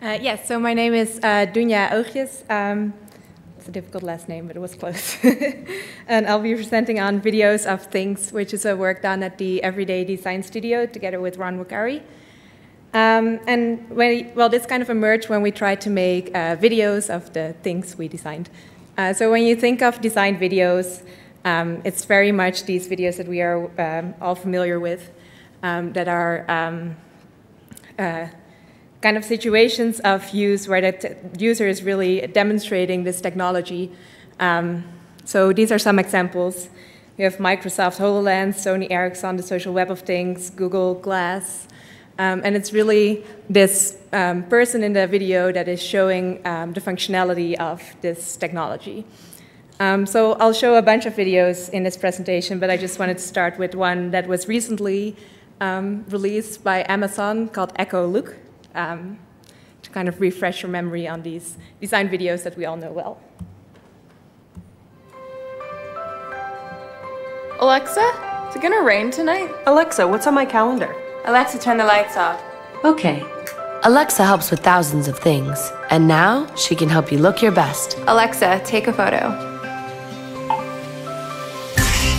Yes, so my name is Doenja Oogjes. It's a difficult last name, but it was close. And I'll be presenting on videos of things, which is a work done at the Everyday Design Studio together with Wakkary. This kind of emerged when we tried to make videos of the things we designed. So when you think of design videos, it's very much these videos that we are all familiar with, that are kind of situations of use where the user is really demonstrating this technology. So these are some examples. We have Microsoft HoloLens, Sony Ericsson, the social web of things, Google Glass. And it's really this person in the video that is showing the functionality of this technology. So I'll show a bunch of videos in this presentation, but I just wanted to start with one that was recently released by Amazon called Echo Look, to kind of refresh your memory on these design videos that we all know well. Alexa, is it gonna rain tonight? Alexa, what's on my calendar? Alexa, turn the lights off. Okay. Alexa helps with thousands of things, and now she can help you look your best. Alexa, take a photo.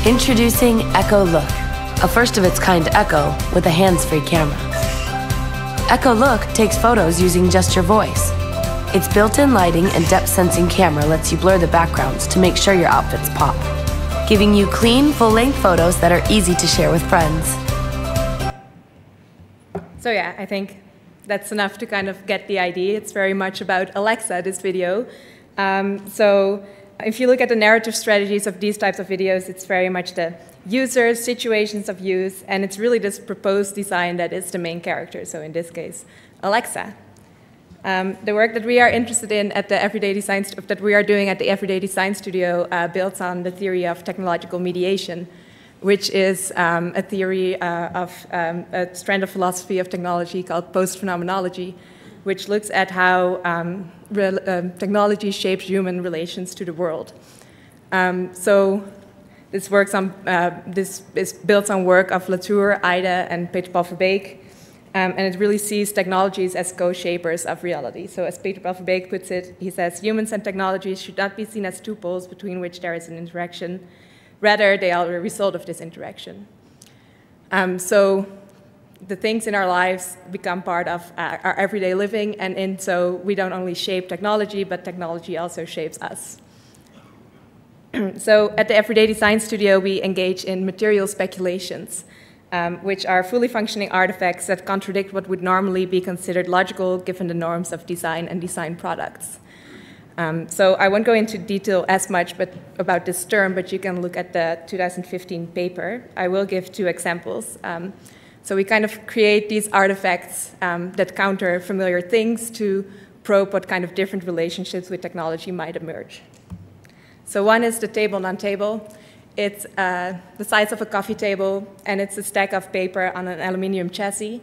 Introducing Echo Look, a first-of-its-kind Echo with a hands-free camera. Echo Look takes photos using just your voice. Its built-in lighting and depth-sensing camera lets you blur the backgrounds to make sure your outfits pop, giving you clean, full-length photos that are easy to share with friends. So yeah, I think that's enough to kind of get the idea. It's very much about Alexa, this video. So if you look at the narrative strategies of these types of videos, it's very much the users, situations of use, and it's really this proposed design that is the main character. So in this case, Alexa. The work that we are interested in at the Everyday Design that we are doing at the Everyday Design Studio builds on the theory of technological mediation, which is a theory of a strand of philosophy of technology called post-phenomenology, which looks at how technology shapes human relations to the world. So this works on this is built on work of Latour, Ida, and Peter Paul Verbeek, and it really sees technologies as co-shapers of reality. So as Peter Paul Verbeek puts it, he says, humans and technologies should not be seen as two poles between which there is an interaction. Rather, they are a result of this interaction. So the things in our lives become part of our everyday living, and so we don't only shape technology, but technology also shapes us. So at the Everyday Design Studio, we engage in material speculations, which are fully functioning artifacts that contradict what would normally be considered logical given the norms of design and design products. So I won't go into detail as much about this term, but you can look at the 2015 paper. I will give two examples. So we kind of create these artifacts that counter familiar things to probe what kind of different relationships with technology might emerge. So one is the table non-table. It's the size of a coffee table, and it's a stack of paper on an aluminum chassis,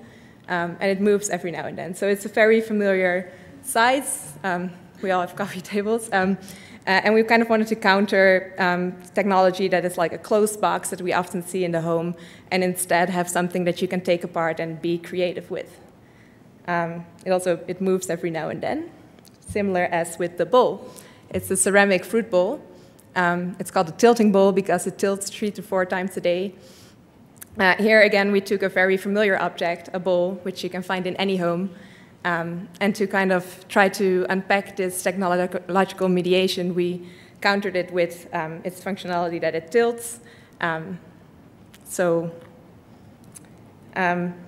and it moves every now and then. So it's a very familiar size. We all have coffee tables. And we kind of wanted to counter technology that is like a closed box that we often see in the home, and instead have something that you can take apart and be creative with. It moves every now and then, similar as with the bowl. It's a ceramic fruit bowl. It's called a tilting bowl because it tilts 3 to 4 times a day. Here again, we took a very familiar object, a bowl, which you can find in any home, and to kind of try to unpack this technological mediation, we countered it with its functionality that it tilts. When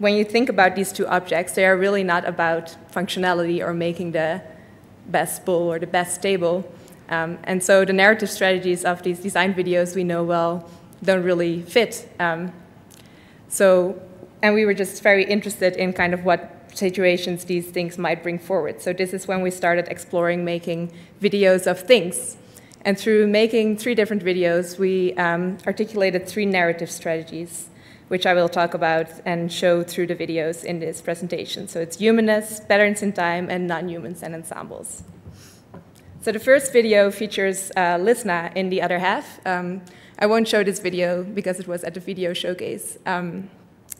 you think about these two objects, they are really not about functionality or making the best bowl or the best table. And so the narrative strategies of these design videos we know well don't really fit. And we were just very interested in kind of what situations these things might bring forward. So this is when we started exploring making videos of things. And through making 3 different videos, we articulated 3 narrative strategies, which I will talk about and show through the videos in this presentation. So it's humanness, patterns in time, and non-humans and ensembles. So the first video features Lisna in the other half. I won't show this video because it was at the video showcase,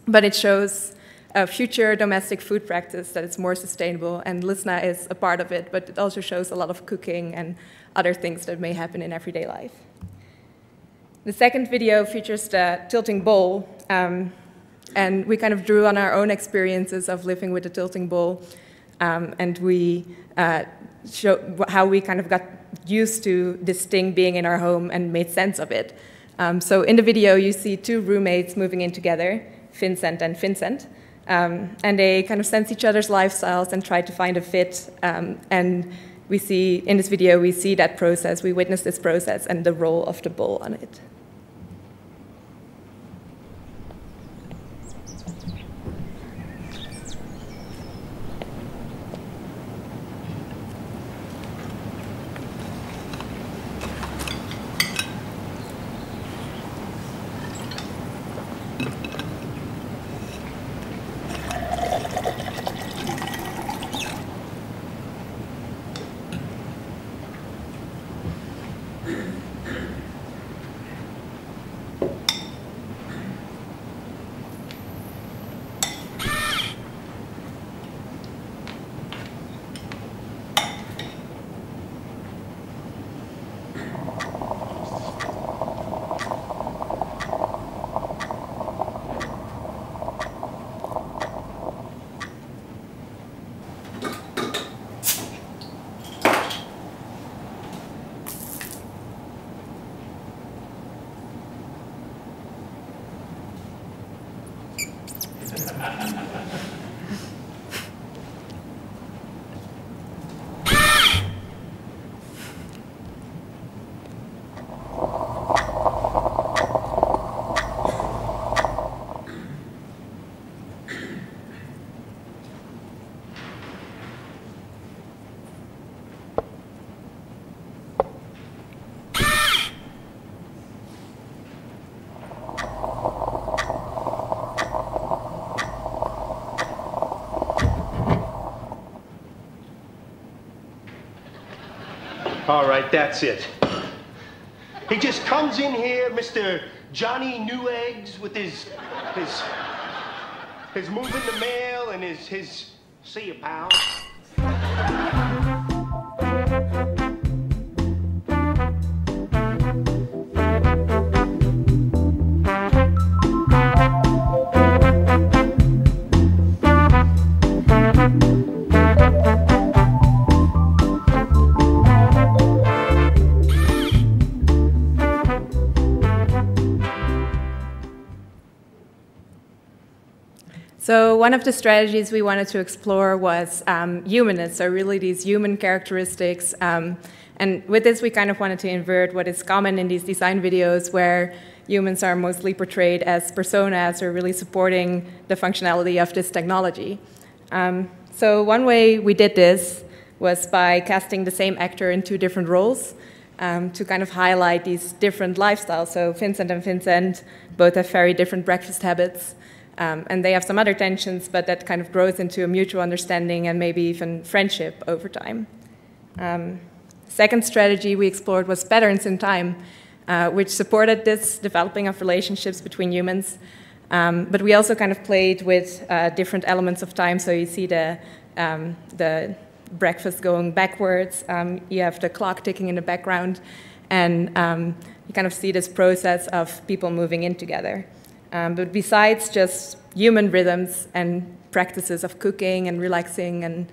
but it shows a future domestic food practice that is more sustainable, and Lisna is a part of it, but it also shows a lot of cooking and other things that may happen in everyday life. The second video features the tilting bowl, and we kind of drew on our own experiences of living with a tilting bowl, and we show how we kind of got used to this thing being in our home and made sense of it. So in the video, you see two roommates moving in together, Vincent and Vincent, and they kind of sense each other's lifestyles and try to find a fit. And we see, in this video, we see that process, we witness this process and the role of the bowl on it. All right, that's it. He just comes in here, Mr. Johnny Neweggs, with his moving the mail and his see you, pal. So one of the strategies we wanted to explore was humanness, so really these human characteristics. And with this, we kind of wanted to invert what is common in these design videos where humans are mostly portrayed as personas or really supporting the functionality of this technology. So one way we did this was by casting the same actor in two different roles to kind of highlight these different lifestyles. So Vincent and Vincent both have very different breakfast habits. And they have some other tensions, but that kind of grows into a mutual understanding and maybe even friendship over time. Second strategy we explored was patterns in time, which supported this developing of relationships between humans. But we also kind of played with different elements of time. So you see the breakfast going backwards. You have the clock ticking in the background. And you kind of see this process of people moving in together. But besides just human rhythms and practices of cooking and relaxing and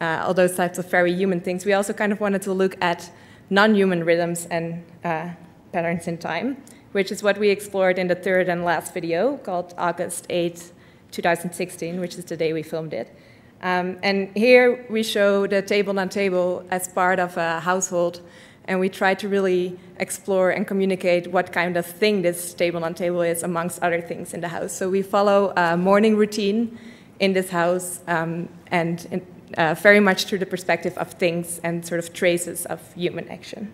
all those types of very human things, we also kind of wanted to look at non-human rhythms and patterns in time, which is what we explored in the third and last video called August 8, 2016, which is the day we filmed it. And here we show the table on table as part of a household. And we try to really explore and communicate what kind of thing this table on table is amongst other things in the house. So we follow a morning routine in this house and very much through the perspective of things and sort of traces of human action.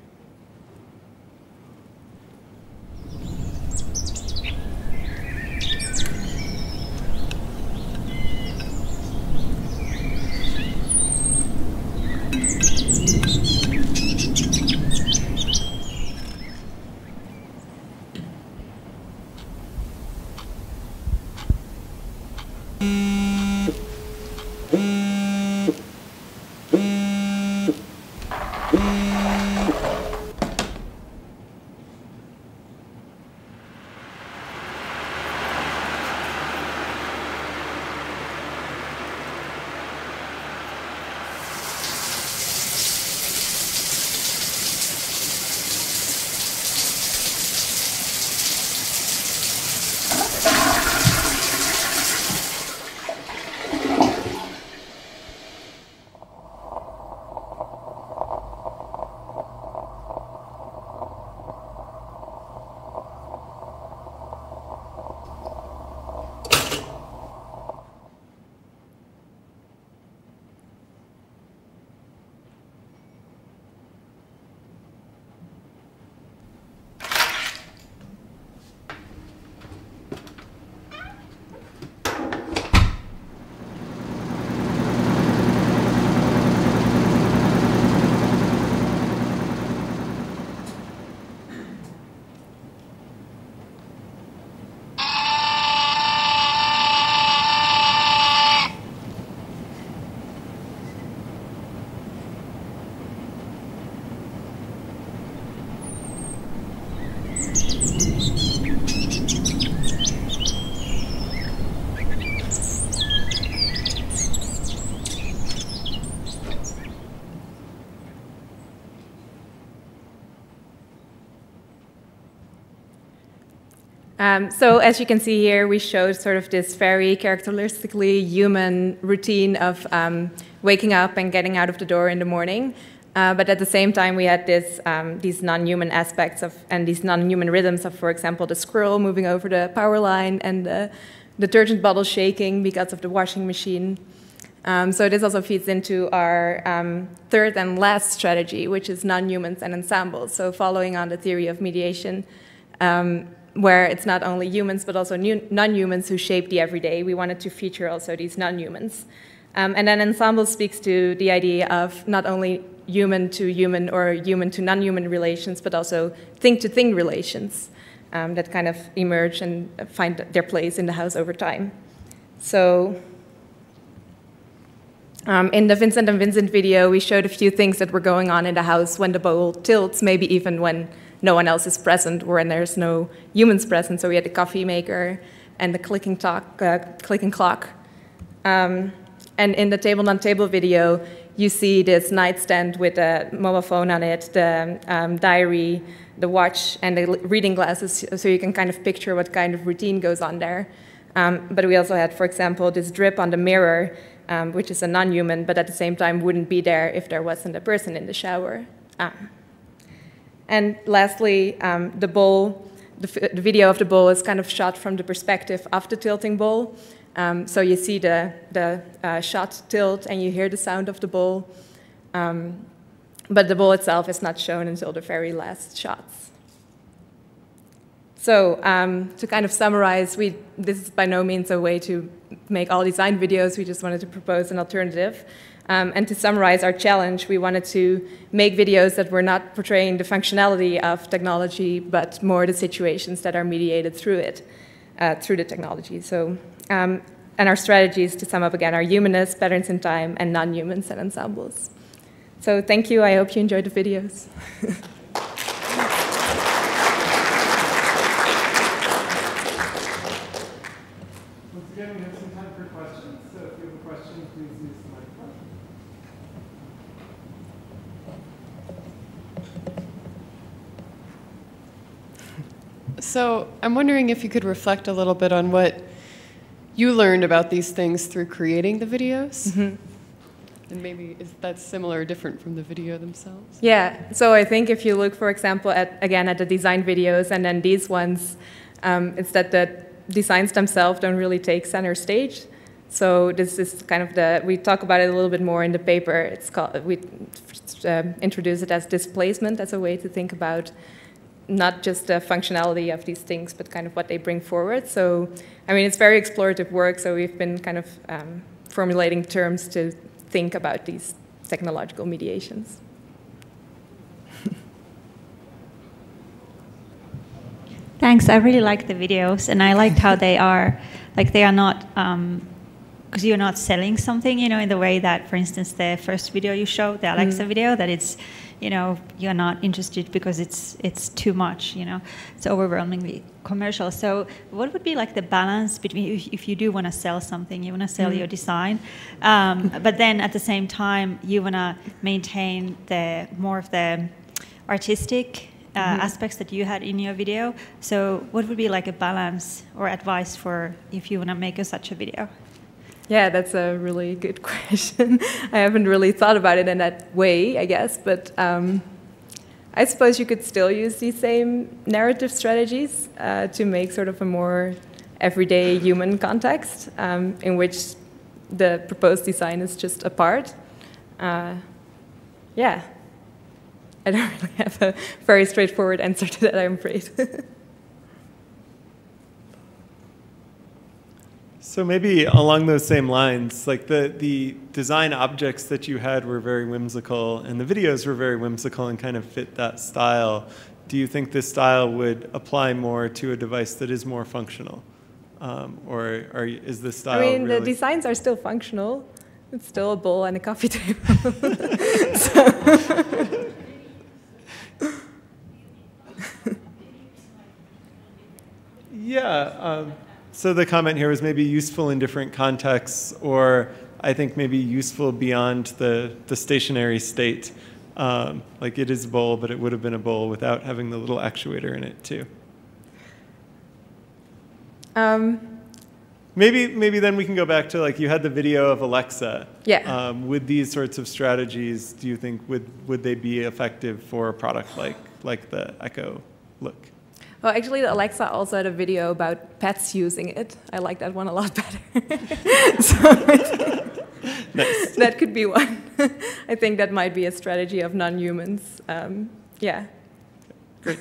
So as you can see here, we showed sort of this very characteristically human routine of waking up and getting out of the door in the morning. But at the same time, we had these non-human aspects and these non-human rhythms of, for example, the squirrel moving over the power line and the detergent bottle shaking because of the washing machine. So this also feeds into our third and last strategy, which is non-humans and ensembles. So following on the theory of mediation, where it's not only humans but also non-humans who shape the everyday, we wanted to feature also these non-humans. And then ensemble speaks to the idea of not only human to human or human to non-human relations, but also thing-to-thing relations that kind of emerge and find their place in the house over time. So in the Vincent and Vincent video, we showed a few things that were going on in the house when the bowl tilts, maybe even when no one else is present or when there's no humans present. So we had the coffee maker and the clicking clock. And in the table non-table video, you see this nightstand with a mobile phone on it, the diary, the watch, and the reading glasses, so you can kind of picture what kind of routine goes on there. But we also had, for example, this drip on the mirror, which is a non-human, but at the same time wouldn't be there if there wasn't a person in the shower. And lastly, the bowl, the video of the bowl is kind of shot from the perspective of the tilting bowl. So you see the shot tilt and you hear the sound of the bowl, but the bowl itself is not shown until the very last shots. So to kind of summarize, this is by no means a way to make all design videos. We just wanted to propose an alternative. And to summarize our challenge, we wanted to make videos that were not portraying the functionality of technology, but more the situations that are mediated through it, through the technology. So, and our strategies, to sum up again, are humanness, patterns in time, and non-humans and ensembles. So thank you. I hope you enjoyed the videos. Once again, we have some time for questions. So if you have a question, please use the microphone. So I'm wondering if you could reflect a little bit on what you learned about these things through creating the videos. Mm-hmm. And maybe is that similar or different from the video themselves? Yeah, so I think if you look, for example, at the design videos and then these ones, it's that the designs themselves don't really take center stage. So this is kind of we talk about it a little bit more in the paper. It's called, we introduce it as displacement as a way to think about not just the functionality of these things, but kind of what they bring forward. So, I mean, it's very explorative work, so we've been kind of formulating terms to think about these technological mediations. Thanks, I really like the videos, and I liked how they are not, because you're not selling something, you know, in the way that, for instance, the first video you showed, the Alexa video, that it's, you know, you're not interested because it's too much, you know, it's overwhelmingly commercial. So what would be like the balance between, if you do want to sell something, you want to sell your design, but then at the same time you want to maintain more of the artistic aspects that you had in your video. So what would be like a balance or advice for if you want to make such a video? Yeah, that's a really good question. I haven't really thought about it in that way, I guess, but I suppose you could still use these same narrative strategies to make sort of a more everyday human context in which the proposed design is just a part. Yeah, I don't really have a very straightforward answer to that, I'm afraid. So maybe along those same lines, like the design objects that you had were very whimsical, and the videos were very whimsical and kind of fit that style. Do you think this style would apply more to a device that is more functional? Or is this style I mean, really... the designs are still functional. It's still a bowl and a coffee table. Yeah. So the comment here was maybe useful in different contexts, or I think maybe useful beyond the stationary state. Like it is a bowl, but it would have been a bowl without having the little actuator in it too. Maybe then we can go back to, like, you had the video of Alexa. Yeah. With these sorts of strategies, do you think would they be effective for a product like the Echo Look? Well, actually, the Alexa also had a video about pets using it. I like that one a lot better. So Nice. that could be one. I think that might be a strategy of non-humans. Yeah. Great.